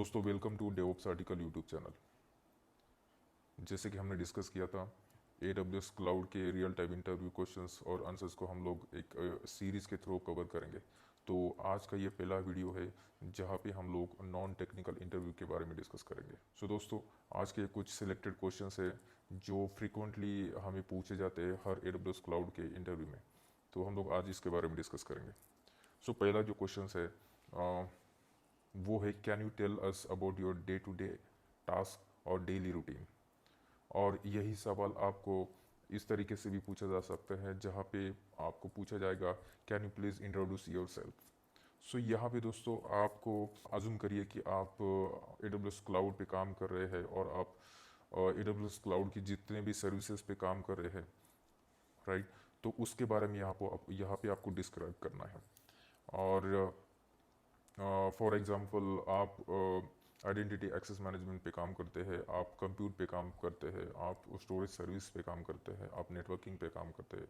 दोस्तों welcome to DevOps article YouTube channel. जैसे कि हमने डिस्कस किया था AWS क्लाउड के रियल टाइम इंटरव्यू क्वेश्चंस और आंसर्स को हम लोग एक सीरीज़ के थ्रू कवर करेंगे। तो आज का ये पहला वीडियो है जहाँ पे हम लोग नॉन टेक्निकल इंटरव्यू के बारे में डिस्कस करेंगे। सो दोस्तों आज के कुछ सिलेक्टेड क्वेश्चंस है जो फ्रिक्वेंटली हमें पूछे जाते हैं हर AWS क्लाउड के इंटरव्यू में। तो हम लोग आज इसके बारे में डिस्कस करेंगे। सो पहला जो क्वेश्चन है वो है can you tell us about your day to day task और डेली रूटीन। और यही सवाल आपको इस तरीके से भी पूछा जा सकता है जहाँ पे आपको पूछा जाएगा can you please introduce yourself. So यहाँ पे दोस्तों आपको अज्यूम करिए कि आप AWS क्लाउड पे काम कर रहे हैं और आप AWS क्लाउड की जितने भी सर्विसेज पे काम कर रहे हैं, राइट। तो उसके बारे में यहाँ पे आपको डिस्क्राइब करना है। और फॉर एग्ज़ाम्पल आप आइडेंटिटी एक्सेस मैनेजमेंट पे काम करते हैं, आप कंप्यूट पे काम करते हैं, आप स्टोरेज सर्विस पे काम करते हैं, आप नेटवर्किंग पे काम करते हैं,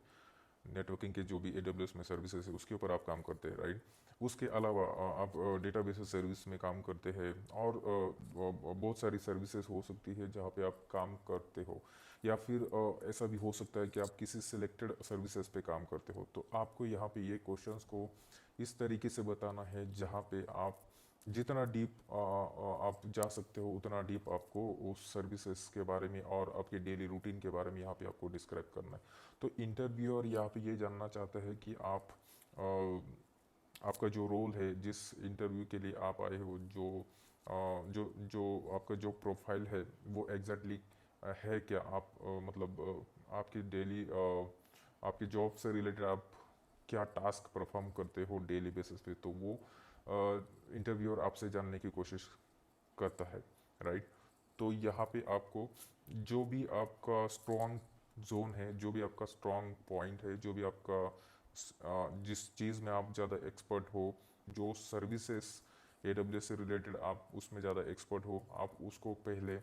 नेटवर्किंग के जो भी AWS में सर्विसेज है उसके ऊपर आप काम करते हैं, राइट। उसके अलावा आप डेटाबेस सर्विस में काम करते हैं और बहुत सारी सर्विसेज हो सकती है जहाँ पे आप काम करते हो, या फिर ऐसा भी हो सकता है कि आप किसी सिलेक्टेड सर्विसेज पे काम करते हो। तो आपको यहाँ पे ये क्वेश्चंस को इस तरीके से बताना है जहाँ पे आप जितना डीप आप जा सकते हो उतना डीप आपको उस सर्विसेज के बारे में और आपके डेली रूटीन के बारे में यहाँ पे आपको डिस्क्राइब करना है। तो इंटरव्यूअर यहाँ पे ये जानना चाहता है कि आप आपका जो रोल है, जिस इंटरव्यू के लिए आप आए हो, जो जो आपका जो प्रोफाइल है वो एग्जैक्टली है क्या। आप मतलब आपकी डेली आपकी जॉब से रिलेटेड आप क्या टास्क परफॉर्म करते हो डेली बेसिस पे, तो वो इंटरव्यूअर आपसे जानने की कोशिश करता है, राइट। तो यहाँ पे आपको जो भी आपका स्ट्रॉन्ग जोन है, जो भी आपका स्ट्रॉन्ग पॉइंट है, जो भी आपका जिस चीज़ में आप ज़्यादा एक्सपर्ट हो, जो सर्विसेज AWS से रिलेटेड आप उसमें ज़्यादा एक्सपर्ट हो, आप उसको पहले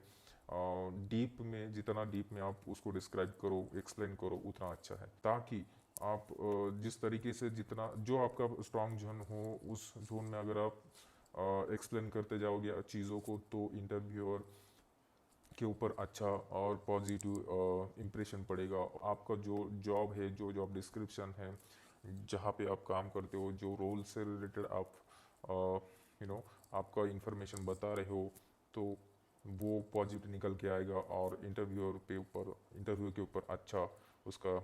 डीप में, जितना डीप में आप उसको डिस्क्राइब करो, एक्सप्लेन करो, उतना अच्छा है। ताकि आप जिस तरीके से जितना जो आपका स्ट्रॉन्ग जोन हो उस जोन में अगर आप एक्सप्लेन करते जाओगे चीज़ों को, तो इंटरव्यूअर के ऊपर अच्छा और पॉजिटिव इम्प्रेशन पड़ेगा। आपका जो जॉब है, जो जॉब डिस्क्रिप्शन है, जहाँ पे आप काम करते हो, जो रोल से रिलेटेड आप आपका इंफॉर्मेशन बता रहे हो, तो वो पॉजिटिव निकल के आएगा और इंटरव्यू के ऊपर अच्छा उसका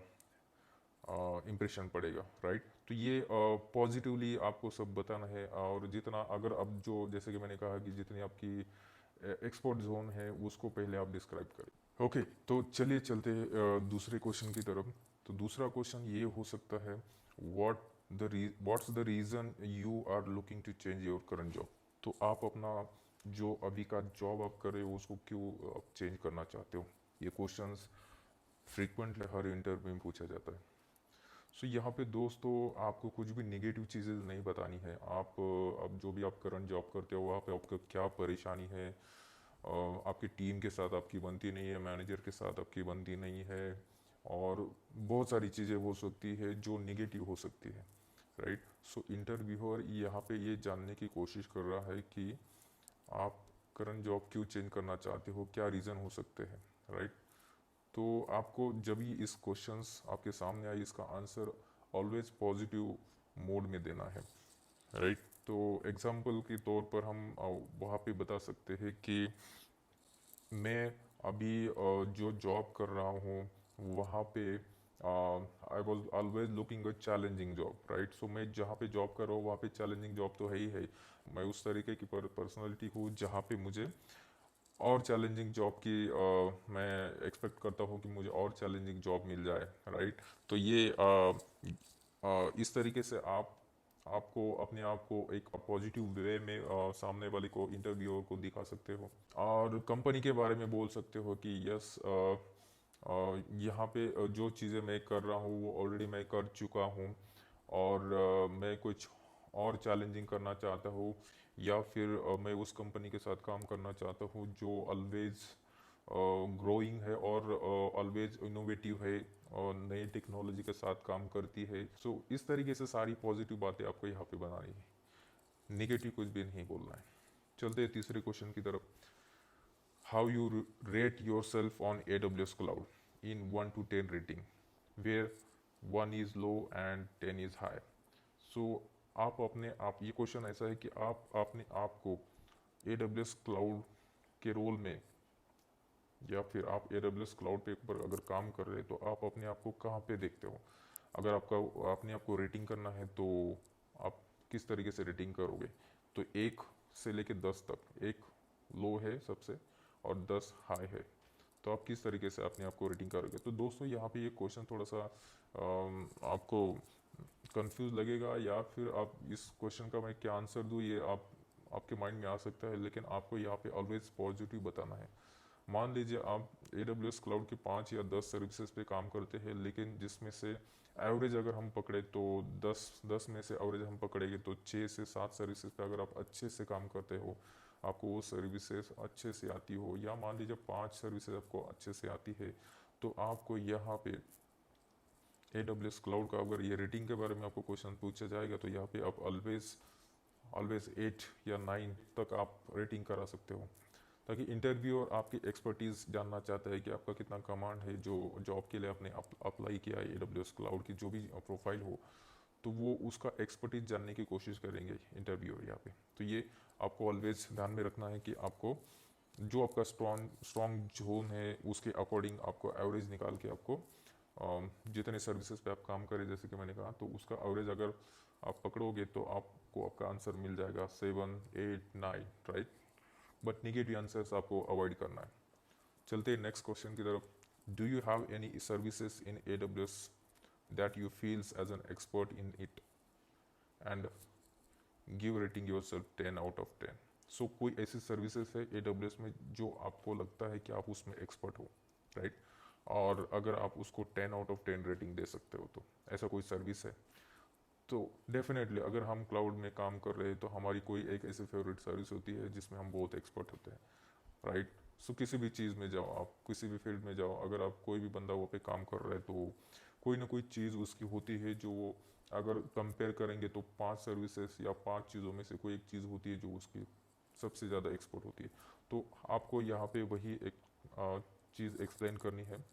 इम्प्रेशन पड़ेगा, राइट। तो ये पॉजिटिवली आपको सब बताना है। और जितना अगर अब जो जैसे कि मैंने कहा कि जितनी आपकी एक्सपोर्ट जोन है उसको पहले आप डिस्क्राइब करें। ओके, तो चलिए चलते दूसरे क्वेश्चन की तरफ। तो दूसरा क्वेश्चन ये हो सकता है what's the reason you are looking to change your current job. तो आप अपना जो अभी का जॉब आप कर रहे हो उसको क्यों आप चेंज करना चाहते हो। ये क्वेश्चंस फ्रीक्वेंटली हर इंटरव्यू में पूछा जाता है। सो यहाँ पे दोस्तों आपको कुछ भी नेगेटिव चीज़ें नहीं बतानी है। आप अब जो भी आप करंट जॉब करते हो वहाँ पे आपको क्या परेशानी है, आपकी टीम के साथ आपकी बनती नहीं है, मैनेजर के साथ आपकी बनती नहीं है, और बहुत सारी चीज़ें हो सकती है जो नेगेटिव हो सकती है, राइट। सो इंटरव्यूअर यहाँ पे ये जानने की कोशिश कर रहा है कि आप करंट जॉब क्यों चेंज करना चाहते हो, क्या रीज़न हो सकते हैं, राइट। तो आपको जब भी इस क्वेश्चंस आपके सामने आए इसका आंसर ऑलवेज पॉजिटिव मोड में देना है, राइट। तो एग्जांपल के तौर पर हम वहाँ पे बता सकते हैं कि मैं अभी जो जॉब कर रहा हूँ वहाँ पे I was always looking a challenging job, right. So मैं जहाँ पे जॉब कर रहा हूँ वहाँ पे चैलेंजिंग जॉब तो है ही है। मैं उस तरीके की पर्सनालिटी हूँ जहाँ पे मुझे और चैलेंजिंग जॉब की मैं एक्सपेक्ट करता हूँ कि मुझे और चैलेंजिंग जॉब मिल जाए, राइट। तो ये इस तरीके से आपको अपने आप को एक पॉजिटिव वे में सामने वाले को इंटरव्यूअर को दिखा सकते हो। और कंपनी के बारे में बोल सकते हो कि यस यहाँ पे जो चीज़ें मैं कर रहा हूँ वो ऑलरेडी मैं कर चुका हूँ, और मैं कुछ और चैलेंजिंग करना चाहता हूँ, या फिर मैं उस कंपनी के साथ काम करना चाहता हूँ जो ऑलवेज ग्रोइंग है और ऑलवेज इनोवेटिव है और नई टेक्नोलॉजी के साथ काम करती है। सो इस तरीके से सारी पॉजिटिव बातें आपको यहाँ पे बनानी है, नेगेटिव कुछ भी नहीं बोलना है। चलते हैं तीसरे क्वेश्चन की तरफ। How you rate yourself on AWS cloud in 1 to 10 rating, where 1 is low and 10 is high. So आप अपने आप, ये क्वेश्चन ऐसा है कि आप अपने आप को AWS क्लाउड के रोल में, या फिर आप AWS क्लाउड पे पर अगर काम कर रहे हैं तो आप अपने आप को कहाँ पे देखते हो। अगर आपका अपने आप को रेटिंग करना है तो आप किस तरीके से रेटिंग करोगे। तो 1 से लेकर 10 तक, 1 लो है सबसे और 10 हाई है, तो आप किस तरीके से अपने आप को रेटिंग करोगे। तो दोस्तों यहाँ पे ये क्वेश्चन थोड़ा सा आपको कंफ्यूज लगेगा, या फिर आप इस क्वेश्चन का मैं क्या आंसर दूँ ये आपके माइंड में आ सकता है, लेकिन आपको यहाँ पे ऑलवेज पॉजिटिव बताना है। मान लीजिए आप AWS क्लाउड के 5 या 10 सर्विसेज पे काम करते हैं, लेकिन जिसमें से एवरेज अगर हम पकड़े तो 10 में से एवरेज हम पकड़ेंगे तो 6 से 7 सर्विसेज पे अगर आप अच्छे से काम करते हो, आपको वो सर्विसेज अच्छे से आती हो, या मान लीजिए 5 सर्विसेज आपको अच्छे से आती है, तो आपको यहाँ पे AWS क्लाउड का अगर ये रेटिंग के बारे में आपको क्वेश्चन पूछा जाएगा तो यहाँ पे आप ऑलवेज ऑलवेज 8 या 9 तक आप रेटिंग करा सकते हो, ताकि इंटरव्यूअर आपकी एक्सपर्टीज़ जानना चाहता है कि आपका कितना कमांड है। जो जॉब के लिए आपने अप्लाई किया है AWS क्लाउड की जो भी प्रोफाइल हो, तो वो उसका एक्सपर्टीज जानने की कोशिश करेंगे इंटरव्यूअर यहाँ पे। तो ये आपको ऑलवेज ध्यान में रखना है कि आपको जो आपका स्ट्रॉन्ग जोन है उसके अकॉर्डिंग आपको एवरेज निकाल के आपको जितने सर्विसेज पे आप काम करें, जैसे कि मैंने कहा, तो उसका एवरेज अगर आप पकड़ोगे तो आपको आपका आंसर मिल जाएगा 7, 8, 9, राइट। बट निगेटिव आंसर्स आपको अवॉइड करना है। चलते हैं नेक्स्ट क्वेश्चन की तरफ। Do you have any services in AWS that you feels as an expert in it and give rating yourself 10 out of 10। So कोई ऐसी सर्विसेज है AWS में जो आपको लगता है कि आप उसमें एक्सपर्ट हो, राइट, और अगर आप उसको 10 आउट ऑफ 10 रेटिंग दे सकते हो, तो ऐसा कोई सर्विस है। तो डेफिनेटली अगर हम क्लाउड में काम कर रहे हैं तो हमारी कोई एक ऐसी फेवरेट सर्विस होती है जिसमें हम बहुत एक्सपर्ट होते हैं, राइट। सो किसी भी चीज़ में जाओ, आप किसी भी फील्ड में जाओ, अगर आप कोई भी बंदा वो पे काम कर रहा है तो कोई ना कोई चीज़ उसकी होती है जो वो, अगर कंपेयर करेंगे तो 5 सर्विसेज या 5 चीज़ों में से कोई एक चीज़ होती है जो उसकी सबसे ज़्यादा एक्सपर्ट होती है। तो आपको यहाँ पे वही एक चीज़ एक्सप्लेन करनी है।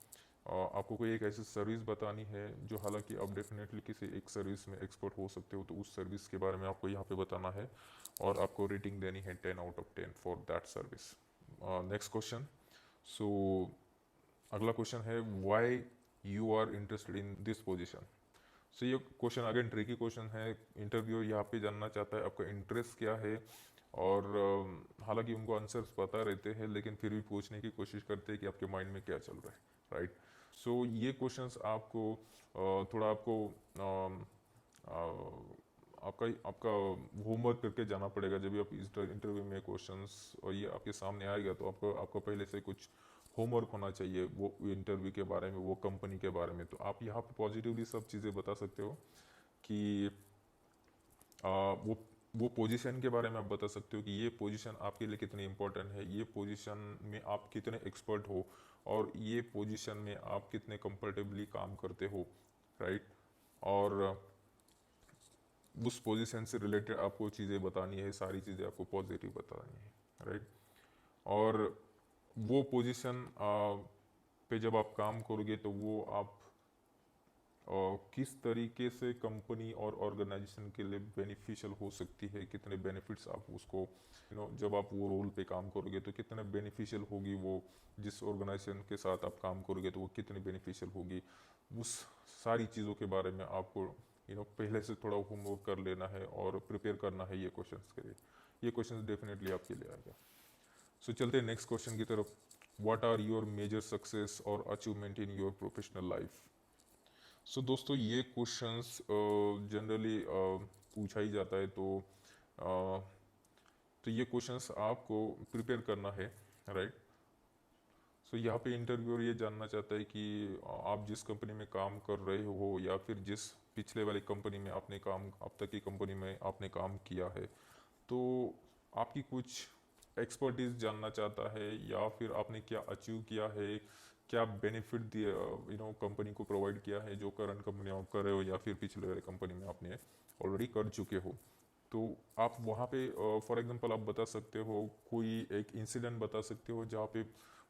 आपको कोई एक ऐसी सर्विस बतानी है जो, हालांकि आप डेफिनेटली किसी एक सर्विस में एक्सपर्ट हो सकते हो, तो उस सर्विस के बारे में आपको यहाँ पे बताना है और आपको रेटिंग देनी है 10 out of 10 for that service. Next question. So अगला क्वेश्चन है, why you are interested in this position. So ये क्वेश्चन अगेन ट्रिकी क्वेश्चन है। इंटरव्यू यहाँ पे जानना चाहता है आपका इंटरेस्ट क्या है, और हालांकि उनको आंसर्स पता रहते हैं लेकिन फिर भी पूछने की कोशिश करते हैं कि आपके माइंड में क्या चल रहा है, राइट। सो ये क्वेश्चंस आपको थोड़ा आपको आपका आपका होमवर्क करके जाना पड़ेगा। जब भी आप इस इंटरव्यू में क्वेश्चंस और ये आपके सामने आएगा तो आपको आपको पहले से कुछ होमवर्क होना चाहिए वो इंटरव्यू के बारे में, वो कंपनी के बारे में। तो आप यहाँ पे पॉजिटिवली सब चीज़ें बता सकते हो कि वो पोजीशन के बारे में आप बता सकते हो कि ये पोजीशन आपके लिए कितनी इंपॉर्टेंट है, ये पोजीशन में आप कितने एक्सपर्ट हो, और ये पोजीशन में आप कितने कंफर्टेबली काम करते हो, राइट। और उस पोजीशन से रिलेटेड आपको चीज़ें बतानी है, सारी चीज़ें आपको पॉजिटिव बतानी है, राइट। और वो पोजीशन पे जब आप काम करोगे तो वो आप किस तरीके से कंपनी और ऑर्गेनाइजेशन के लिए बेनिफिशियल हो सकती है, कितने बेनिफिट्स आप उसको जब आप वो रोल पे काम करोगे तो कितने बेनिफिशियल होगी वो, जिस ऑर्गेनाइजेशन के साथ आप काम करोगे तो वो कितनी बेनिफिशियल होगी, उस सारी चीज़ों के बारे में आपको पहले से थोड़ा होमवर्क कर लेना है और प्रिपेयर करना है ये क्वेश्चंस के लिए। ये क्वेश्चंस डेफिनेटली आपके लिए आएगा। सो चलते हैं नेक्स्ट क्वेश्चन की तरफ। What are your major success और achievement in your professional life. So दोस्तों ये क्वेश्चंस जनरली पूछा ही जाता है, तो ये क्वेश्चंस आपको प्रिपेयर करना है, राइट। सो यहाँ पे इंटरव्यूअर ये जानना चाहता है कि आप जिस कंपनी में काम कर रहे हो या फिर जिस पिछले वाली कंपनी में आपने काम, अब तक की कंपनी में आपने काम किया है, तो आपकी कुछ एक्सपर्टीज जानना चाहता है, या फिर आपने क्या अचीव किया है, क्या बेनिफिट दिए कंपनी को प्रोवाइड किया है जो करंट कंपनी आप कर रहे हो या फिर पिछले वाले कंपनी में आपने ऑलरेडी कर चुके हो। तो आप वहाँ पे फॉर एग्जांपल आप बता सकते हो, कोई एक इंसिडेंट बता सकते हो जहाँ पे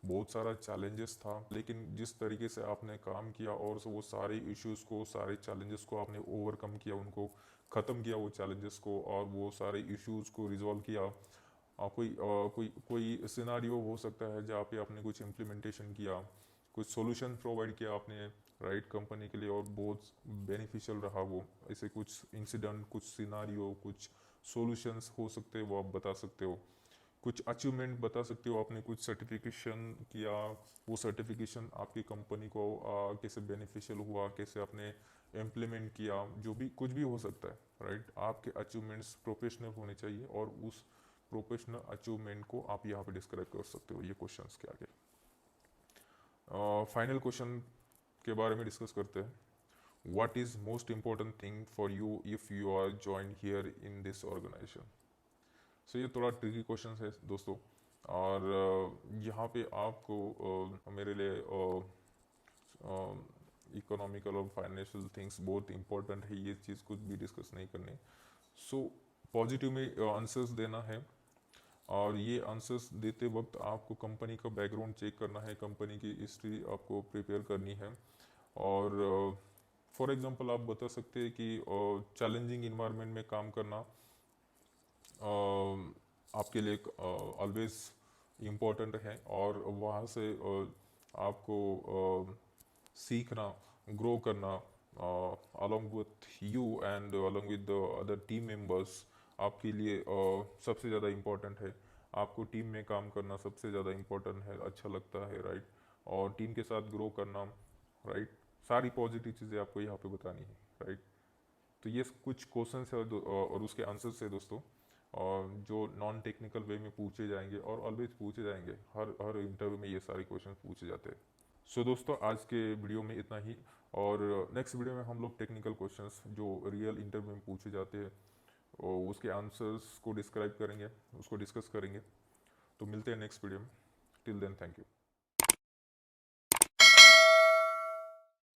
बहुत सारा चैलेंजेस था, लेकिन जिस तरीके से आपने काम किया और वो सारे इश्यूज को, सारे चैलेंजेस को आपने ओवरकम किया, उनको ख़त्म किया वो चैलेंजेस को, और वो सारे इश्यूज को रिजॉल्व किया। कोई सिनारियो हो सकता है जहाँ पे आपने कुछ इम्प्लीमेंटेशन किया, कुछ सॉल्यूशन प्रोवाइड किया आपने राइट कंपनी के लिए, और बहुत बेनिफिशियल रहा वो। ऐसे कुछ इंसिडेंट, कुछ सिनारियो, कुछ सॉल्यूशंस हो सकते हैं, वो आप बता सकते हो। कुछ अचीवमेंट बता सकते हो, आपने कुछ सर्टिफिकेशन किया, वो सर्टिफिकेशन आपकी कंपनी को कैसे बेनिफिशियल हुआ, कैसे आपने इम्प्लीमेंट किया, जो भी कुछ भी हो सकता है राइट। आपके अचीवमेंट्स प्रोफेशनल होने चाहिए, और उस प्रोफेशनल अचीवमेंट को आप यहाँ पे डिस्क्राइब कर सकते हो ये क्वेश्चंस के आगे। फाइनल क्वेश्चन के बारे में डिस्कस करते हैं। What is most important thing for you if you are join here in this organisation. So ये थोड़ा ट्रिकी क्वेश्चन है दोस्तों, और यहाँ पे आपको मेरे लिए इकोनॉमिकल और फाइनेंशियल थिंग्स बहुत इंपॉर्टेंट है, ये चीज़ कुछ भी डिस्कस नहीं करनी। सो पॉजिटिव में आंसर्स देना है, और ये आंसर्स देते वक्त आपको कंपनी का बैकग्राउंड चेक करना है, कंपनी की हिस्ट्री आपको प्रिपेयर करनी है। और फॉर एग्जांपल आप बता सकते हैं कि चैलेंजिंग इन्वायरमेंट में काम करना आपके लिए ऑलवेज इम्पोर्टेंट है, और वहाँ से आपको सीखना, ग्रो करना along with you and along with the other team members आपके लिए सबसे ज़्यादा इम्पोर्टेंट है। आपको टीम में काम करना सबसे ज़्यादा इम्पोर्टेंट है, अच्छा लगता है राइट, और टीम के साथ ग्रो करना राइट। सारी पॉजिटिव चीज़ें आपको यहाँ पे बतानी है राइट। तो ये कुछ क्वेश्चंस है और उसके आंसर्स है दोस्तों, और जो नॉन टेक्निकल वे में पूछे जाएंगे, और ऑलवेज पूछे जाएंगे, हर इंटरव्यू में ये सारे क्वेश्चन पूछे जाते हैं। सो दोस्तों आज के वीडियो में इतना ही, और नेक्स्ट वीडियो में हम लोग टेक्निकल क्वेश्चंस जो रियल इंटरव्यू में पूछे जाते हैं और उसके आंसर्स को डिस्क्राइब करेंगे, उसको डिस्कस करेंगे। तो मिलते हैं नेक्स्ट वीडियो में। Till then thank you.